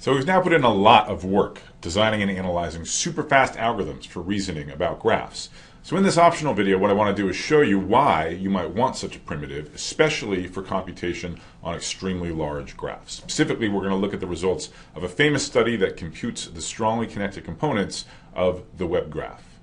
So we've now put in a lot of work designing and analyzing super fast algorithms for reasoning about graphs. So in this optional video, what I want to do is show you why you might want such a primitive, especially for computation on extremely large graphs. Specifically, we're going to look at the results of a famous study that computes the strongly connected components of the web graph.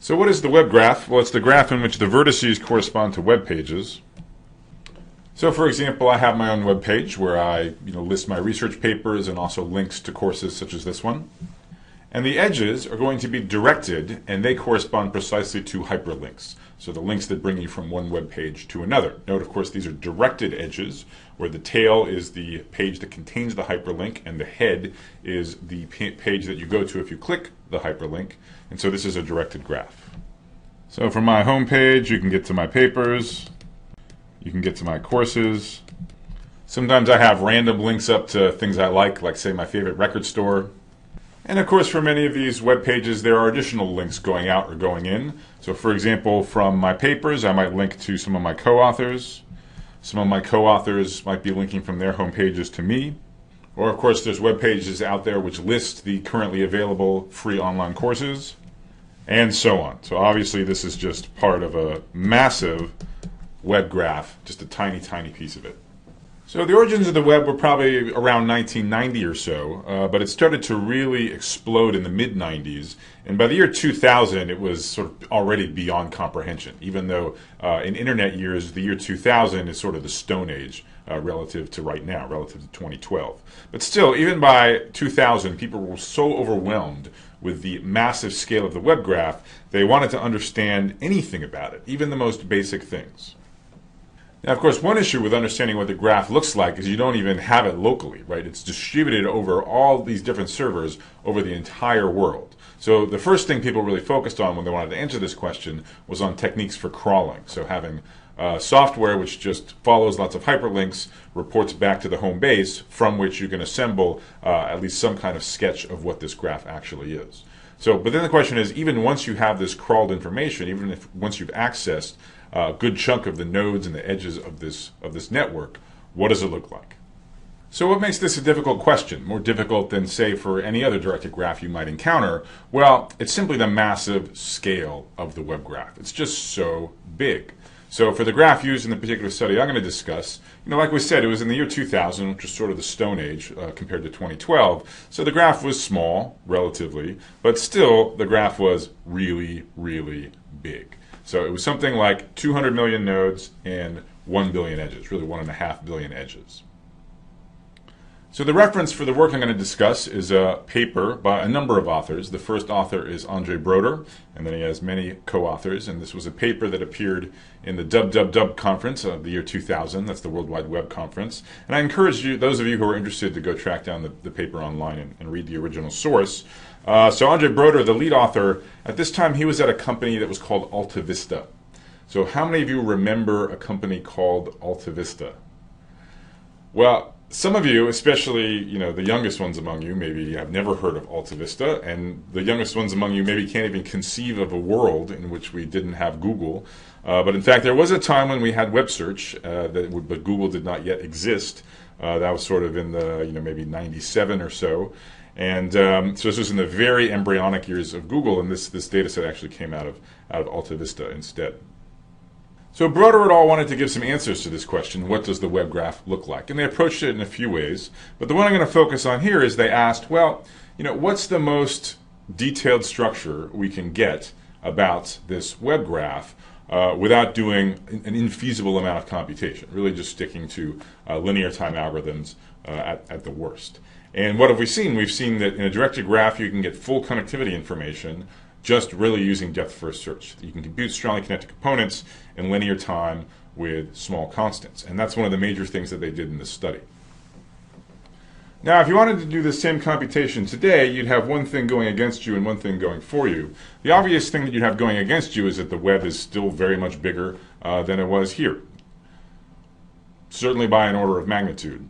So what is the web graph? Well, it's the graph in which the vertices correspond to web pages. So for example, I have my own web page where I list my research papers and also links to courses such as this one. And the edges are going to be directed, and they correspond precisely to hyperlinks. So the links that bring you from one web page to another. Note, of course, these are directed edges, where the tail is the page that contains the hyperlink, and the head is the page that you go to if you click the hyperlink. And so this is a directed graph. So from my home page, you can get to my papers. You can get to my courses. Sometimes I have random links up to things I like say my favorite record store. And of course, for many of these web pages, there are additional links going out or going in. So for example, from my papers, I might link to some of my co-authors. Some of my co-authors might be linking from their home pages to me. Or of course, there's web pages out there which list the currently available free online courses, and so on. So obviously, this is just part of a massive web graph, just a tiny, tiny piece of it. So the origins of the web were probably around 1990 or so, but it started to really explode in the mid-90s. And by the year 2000, it was sort of already beyond comprehension, even though in internet years, the year 2000 is sort of the Stone Age relative to right now, relative to 2012. But still, even by 2000, people were so overwhelmed with the massive scale of the web graph, they wanted to understand anything about it, even the most basic things. Now, of course, one issue with understanding what the graph looks like is you don't even have it locally, right? It's distributed over all these different servers over the entire world. So the first thing people really focused on when they wanted to answer this question was on techniques for crawling. So having software which just follows lots of hyperlinks, reports back to the home base, from which you can assemble at least some kind of sketch of what this graph actually is. So, but then the question is, even once you have this crawled information, even if once you've accessed a good chunk of the nodes and the edges of this network, what does it look like? So what makes this a difficult question? More difficult than, say, for any other directed graph you might encounter? Well, it's simply the massive scale of the web graph. It's just so big. So for the graph used in the particular study I'm going to discuss, like we said, it was in the year 2000, which was sort of the Stone Age compared to 2012. So the graph was small, relatively, but still the graph was really, really big. So it was something like 200 million nodes and 1 billion edges, really 1.5 billion edges. So the reference for the work I'm going to discuss is a paper by a number of authors. The first author is Andre Broder, and then he has many co-authors. And this was a paper that appeared in the WWW conference of the year 2000. That's the World Wide Web conference. And I encourage you, those of you who are interested, to go track down the paper online and read the original source. So Andre Broder, the lead author, at this time he was at a company that was called AltaVista. So how many of you remember a company called AltaVista? Well, some of you, especially the youngest ones among you, maybe have never heard of AltaVista, and the youngest ones among you maybe can't even conceive of a world in which we didn't have Google. But in fact, there was a time when we had web search, but Google did not yet exist. That was sort of in the maybe 97 or so. And so this was in the very embryonic years of Google, and this data set actually came out of AltaVista instead. So Broder et al. Wanted to give some answers to this question, what does the web graph look like? And they approached it in a few ways. But the one I'm going to focus on here is they asked, well, what's the most detailed structure we can get about this web graph without doing an infeasible amount of computation, really just sticking to linear time algorithms at the worst. And what have we seen? We've seen that in a directed graph you can get full connectivity information just really using depth-first search. You can compute strongly connected components in linear time with small constants. And that's one of the major things that they did in this study. Now, if you wanted to do the same computation today, you'd have one thing going against you and one thing going for you. The obvious thing that you'd have going against you is that the web is still very much bigger than it was here, certainly by an order of magnitude.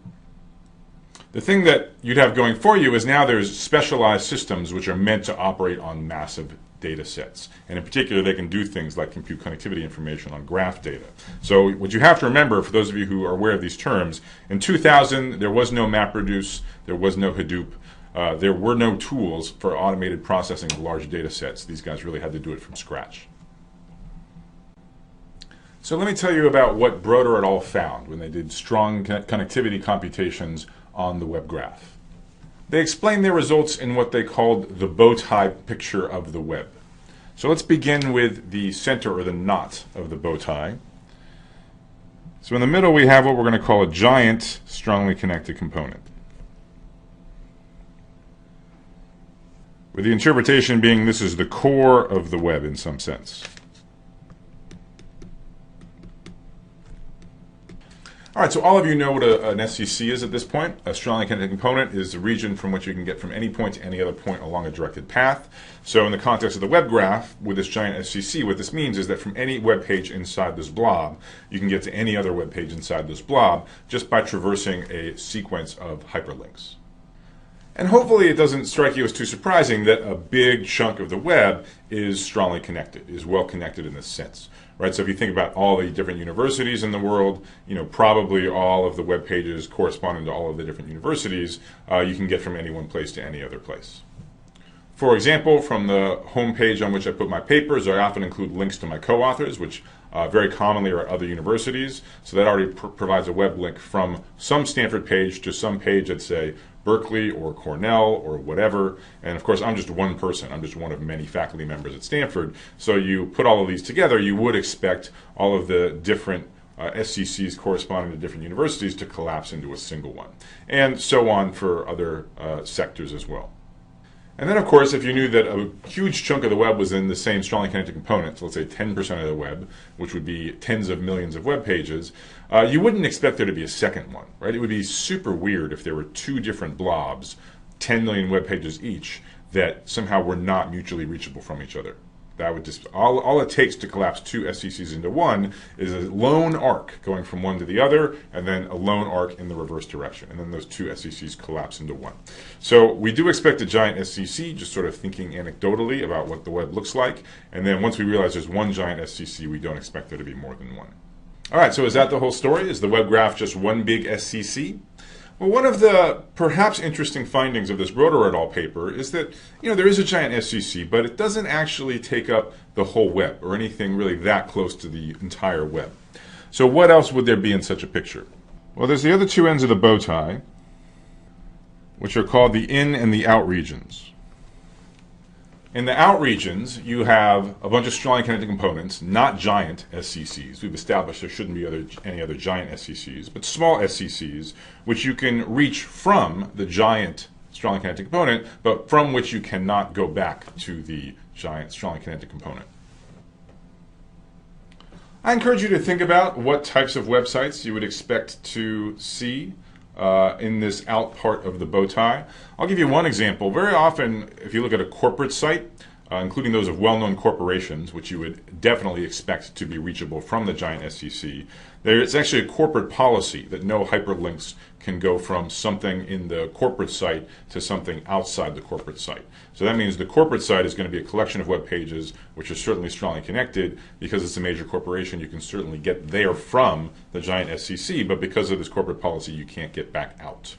The thing that you'd have going for you is now there's specialized systems which are meant to operate on massive data sets. And in particular, they can do things like compute connectivity information on graph data. So what you have to remember, for those of you who are aware of these terms, in 2000, there was no MapReduce, there was no Hadoop, there were no tools for automated processing of large data sets. These guys really had to do it from scratch. So let me tell you about what Broder et al. Found when they did strong connectivity computations on the web graph. They explained their results in what they called the bow tie picture of the web. So let's begin with the center, or the knot, of the bow tie. So in the middle we have what we're going to call a giant strongly connected component, with the interpretation being this is the core of the web in some sense. All right, so all of you know what an SCC is at this point. A strongly connected component is the region from which you can get from any point to any other point along a directed path. So in the context of the web graph, with this giant SCC, what this means is that from any web page inside this blob, you can get to any other web page inside this blob just by traversing a sequence of hyperlinks. And hopefully it doesn't strike you as too surprising that a big chunk of the web is strongly connected, is well connected in this sense. Right? So if you think about all the different universities in the world, probably all of the web pages corresponding to all of the different universities, you can get from any one place to any other place. For example, from the home page on which I put my papers, I often include links to my co-authors, which very commonly are at other universities. So that already provides a web link from some Stanford page to some page at, say, Berkeley or Cornell or whatever. And of course, I'm just one person. I'm just one of many faculty members at Stanford. So you put all of these together, you would expect all of the different SCCs corresponding to different universities to collapse into a single one. And so on for other sectors as well. And then, of course, if you knew that a huge chunk of the web was in the same strongly connected component, so let's say 10% of the web, which would be tens of millions of web pages, you wouldn't expect there to be a second one, right? It would be super weird if there were two different blobs, 10 million web pages each, that somehow were not mutually reachable from each other. That would just, all it takes to collapse two SCCs into one is a lone arc going from one to the other, and then a lone arc in the reverse direction. And then those two SCCs collapse into one. So we do expect a giant SCC, just sort of thinking anecdotally about what the web looks like. And then once we realize there's one giant SCC, we don't expect there to be more than one. All right, so is that the whole story? Is the web graph just one big SCC? Well, one of the perhaps interesting findings of this Broder et al. Paper is that, there is a giant SCC, but it doesn't actually take up the whole web or anything really that close to the entire web. So what else would there be in such a picture? Well, there's the other two ends of the bow tie, which are called the in and the out regions. In the out regions, you have a bunch of strongly connected components, not giant SCCs. We've established there shouldn't be any other giant SCCs, but small SCCs, which you can reach from the giant strongly connected component, but from which you cannot go back to the giant strongly connected component. I encourage you to think about what types of websites you would expect to see in this out part of the bow tie. I'll give you one example. Very often, if you look at a corporate site, including those of well-known corporations, which you would definitely expect to be reachable from the giant SCC, it's actually a corporate policy that no hyperlinks can go from something in the corporate site to something outside the corporate site. So that means the corporate site is going to be a collection of web pages which are certainly strongly connected. Because it's a major corporation, you can certainly get there from the giant SCC, but because of this corporate policy, you can't get back out.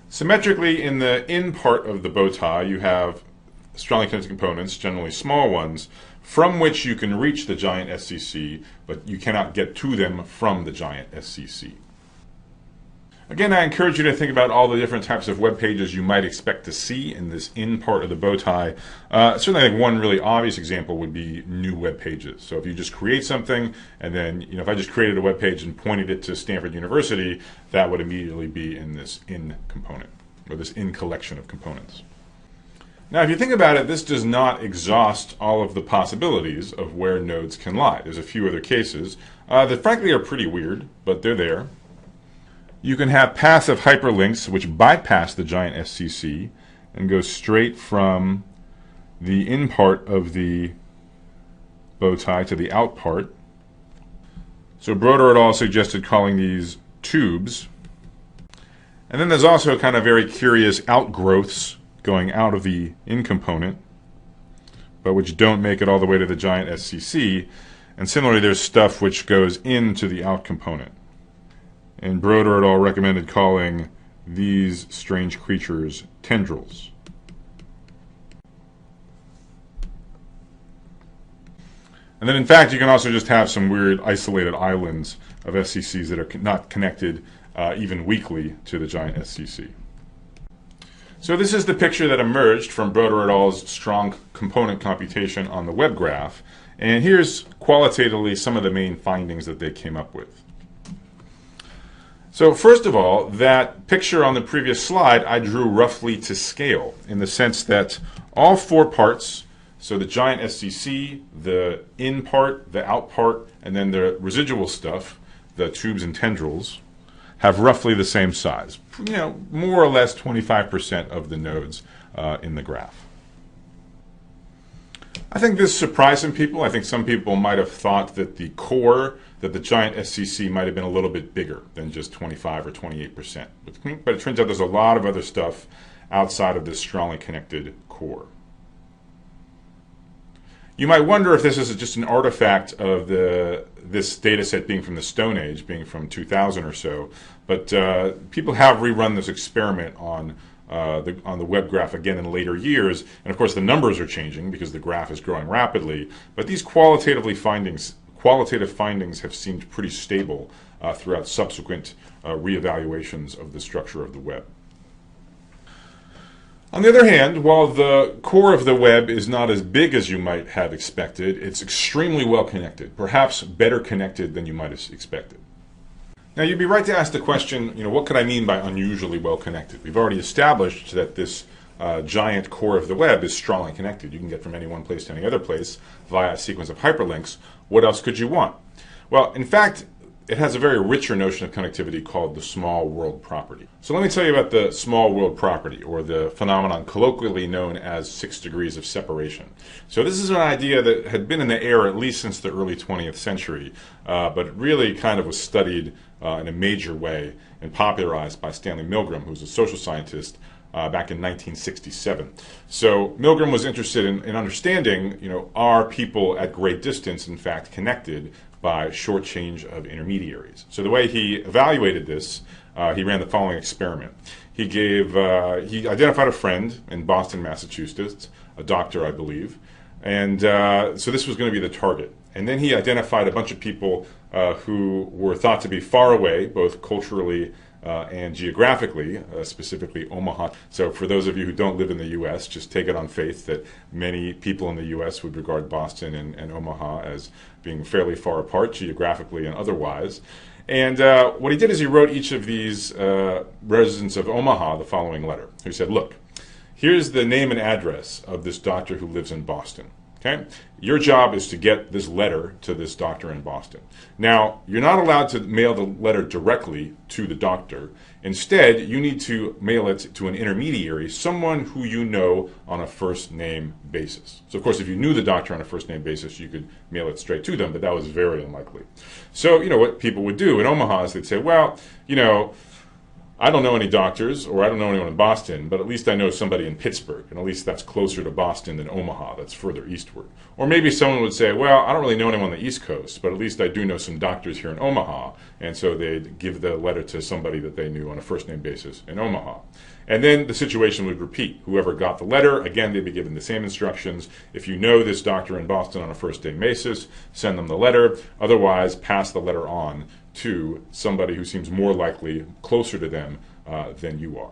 Symmetrically, in the in part of the bow tie, you have strongly connected components, generally small ones, from which you can reach the giant SCC, but you cannot get to them from the giant SCC. Again, I encourage you to think about all the different types of web pages you might expect to see in this in part of the bow tie. Certainly, I think one really obvious example would be new web pages. So if you just create something, and then if I just created a web page and pointed it to Stanford University, that would immediately be in this in component, or this in collection of components. Now, if you think about it, this does not exhaust all of the possibilities of where nodes can lie. There's a few other cases that frankly are pretty weird, but they're there. You can have passive hyperlinks which bypass the giant SCC and go straight from the in part of the bow tie to the out part. So Broder et al. Suggested calling these tubes. And then there's also kind of very curious outgrowths going out of the in component, but which don't make it all the way to the giant SCC. And similarly, there's stuff which goes into the out component. And Broder et al. Recommended calling these strange creatures tendrils. And then in fact, you can also just have some weird isolated islands of SCCs that are not connected even weakly to the giant SCC. So this is the picture that emerged from Broder et al.'s strong component computation on the web graph. And here's qualitatively some of the main findings that they came up with. So first of all, that picture on the previous slide I drew roughly to scale, in the sense that all four parts, so the giant SCC, the in part, the out part, and then the residual stuff, the tubes and tendrils, have roughly the same size. You know, more or less 25% of the nodes in the graph. I think this surprised some people. I think some people might have thought that the core, that the giant SCC might have been a little bit bigger than just 25 or 28%. But it turns out there's a lot of other stuff outside of this strongly connected core. You might wonder if this is just an artifact of this data set being from the Stone Age, being from 2000 or so. But people have rerun this experiment on the web graph again in later years. And of course, the numbers are changing because the graph is growing rapidly. But these qualitative findings have seemed pretty stable throughout subsequent reevaluations of the structure of the web. On the other hand, while the core of the web is not as big as you might have expected, it's extremely well connected, perhaps better connected than you might have expected. Now, you'd be right to ask the question, what could I mean by unusually well connected? We've already established that this giant core of the web is strongly connected. You can get from any one place to any other place via a sequence of hyperlinks. What else could you want? Well, in fact, it has a very richer notion of connectivity called the small world property. So let me tell you about the small world property, or the phenomenon colloquially known as 6 degrees of separation. So this is an idea that had been in the air at least since the early 20th century, but really kind of was studied in a major way and popularized by Stanley Milgram, who's a social scientist, back in 1967. So Milgram was interested in understanding, are people at great distance in fact connected by short change of intermediaries? So the way he evaluated this, he ran the following experiment. He identified a friend in Boston, Massachusetts, a doctor, I believe, and so this was going to be the target. And then he identified a bunch of people who were thought to be far away, both culturally and geographically, specifically Omaha. So for those of you who don't live in the U.S., just take it on faith that many people in the U.S. would regard Boston and Omaha as being fairly far apart, geographically and otherwise. And what he did is he wrote each of these residents of Omaha the following letter. He said, look, here's the name and address of this doctor who lives in Boston. Okay? Your job is to get this letter to this doctor in Boston. Now, you're not allowed to mail the letter directly to the doctor. Instead, you need to mail it to an intermediary, someone who you know on a first name basis. So, of course, if you knew the doctor on a first name basis, you could mail it straight to them, but that was very unlikely. So, what people would do in Omaha is they'd say, well, I don't know any doctors, or I don't know anyone in Boston, but at least I know somebody in Pittsburgh, and at least that's closer to Boston than Omaha, that's further eastward. Or maybe someone would say, well, I don't really know anyone on the East Coast, but at least I do know some doctors here in Omaha, and so they'd give the letter to somebody that they knew on a first-name basis in Omaha. And then the situation would repeat. Whoever got the letter, again, they'd be given the same instructions. If you know this doctor in Boston on a first-name basis, send them the letter. Otherwise, pass the letter on to somebody who seems more likely, closer to them than you are.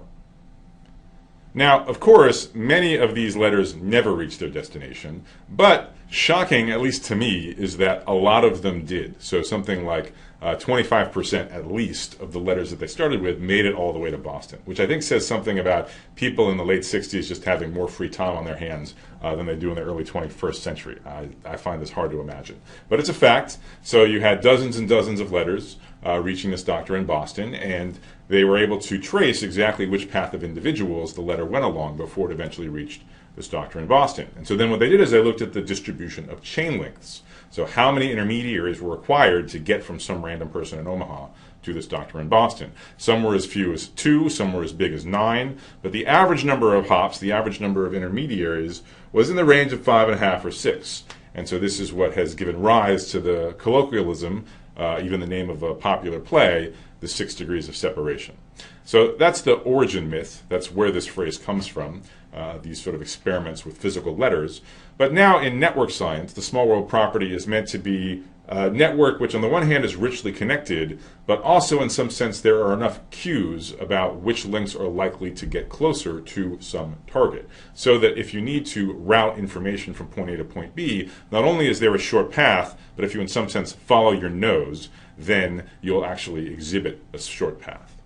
Now, of course, many of these letters never reached their destination, but shocking, at least to me, is that a lot of them did. So something like 25% at least of the letters that they started with made it all the way to Boston, which I think says something about people in the late 60s just having more free time on their hands than they do in the early 21st century. I find this hard to imagine. But it's a fact. So you had dozens and dozens of letters reaching this doctor in Boston, and they were able to trace exactly which path of individuals the letter went along before it eventually reached this doctor in Boston. And so then what they did is they looked at the distribution of chain lengths. So how many intermediaries were required to get from some random person in Omaha to this doctor in Boston. Some were as few as 2, some were as big as 9, but the average number of hops, the average number of intermediaries, was in the range of 5.5 or 6. And so this is what has given rise to the colloquialism, even the name of a popular play, the 6 degrees of separation. So that's the origin myth. That's where this phrase comes from, these sort of experiments with physical letters. But now in network science, the small world property is meant to be a network which on the one hand is richly connected, but also in some sense there are enough cues about which links are likely to get closer to some target. So that if you need to route information from point A to point B, not only is there a short path, but if you in some sense follow your nose, then you'll actually exhibit a short path.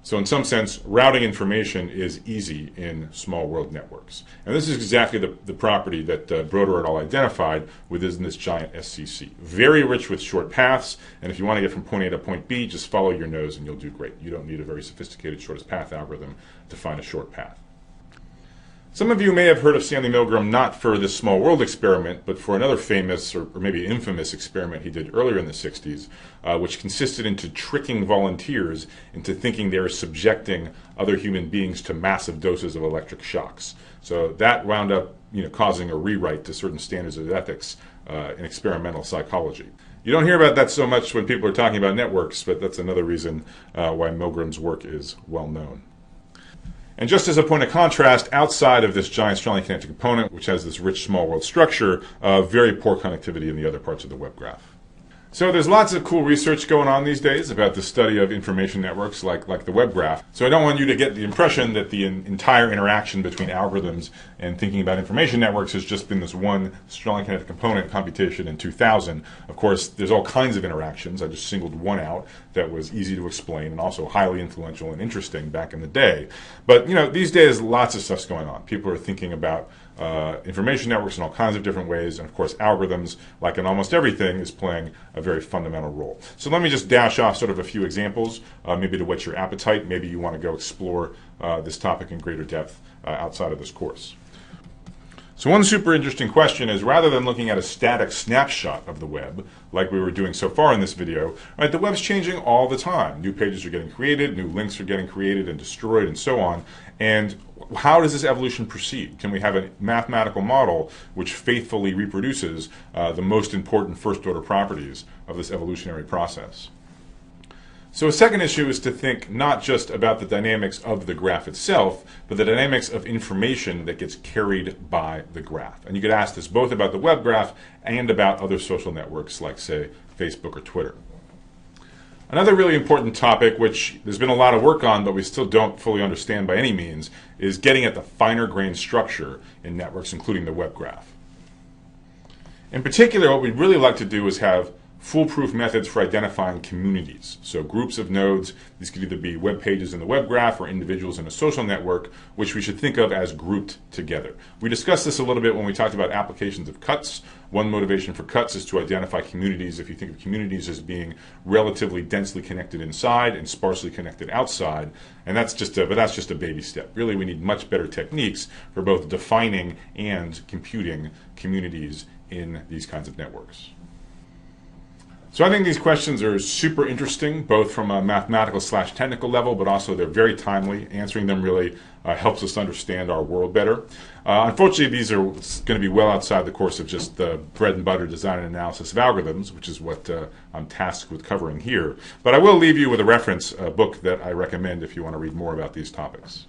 So in some sense, routing information is easy in small world networks. And this is exactly the property that Broder et al. Identified within this giant SCC. Very rich with short paths, and if you want to get from point A to point B, just follow your nose and you'll do great. You don't need a very sophisticated shortest path algorithm to find a short path. Some of you may have heard of Stanley Milgram not for this small world experiment, but for another famous or maybe infamous experiment he did earlier in the 60s, which consisted into tricking volunteers into thinking they were subjecting other human beings to massive doses of electric shocks. So that wound up causing a rewrite to certain standards of ethics in experimental psychology. You don't hear about that so much when people are talking about networks, but that's another reason why Milgram's work is well known. And just as a point of contrast, outside of this giant strongly connected component, which has this rich small world structure, very poor connectivity in the other parts of the web graph. So there's lots of cool research going on these days about the study of information networks like the web graph. So I don't want you to get the impression that the entire interaction between algorithms and thinking about information networks has just been this one strongly connected component computation in 2000. Of course, there's all kinds of interactions. I just singled one out that was easy to explain and also highly influential and interesting back in the day. But these days, lots of stuff's going on. People are thinking about information networks in all kinds of different ways, and of course algorithms, like in almost everything, is playing a very fundamental role. So let me just dash off sort of a few examples, maybe to whet your appetite. Maybe you want to go explore this topic in greater depth outside of this course. So one super interesting question is, rather than looking at a static snapshot of the web, like we were doing so far in this video, right, the web's changing all the time. New pages are getting created, new links are getting created and destroyed, and so on. And how does this evolution proceed? Can we have a mathematical model which faithfully reproduces the most important first-order properties of this evolutionary process? So a second issue is to think not just about the dynamics of the graph itself, but the dynamics of information that gets carried by the graph. And you could ask this both about the web graph and about other social networks like, say, Facebook or Twitter. Another really important topic, which there's been a lot of work on, but we still don't fully understand by any means, is getting at the finer grained structure in networks, including the web graph. In particular, what we'd really like to do is have foolproof methods for identifying communities. So groups of nodes, these could either be web pages in the web graph or individuals in a social network, which we should think of as grouped together. We discussed this a little bit when we talked about applications of cuts. One motivation for cuts is to identify communities. If you think of communities as being relatively densely connected inside and sparsely connected outside, and that's just a baby step. Really, we need much better techniques for both defining and computing communities in these kinds of networks. So I think these questions are super interesting, both from a mathematical/technical level, but also they're very timely. Answering them really helps us understand our world better. Unfortunately, these are going to be well outside the course of just the bread and butter design and analysis of algorithms, which is what I'm tasked with covering here. But I will leave you with a reference book that I recommend if you want to read more about these topics.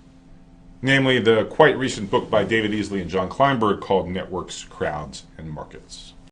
Namely, the quite recent book by David Easley and John Kleinberg called Networks, Crowds, and Markets.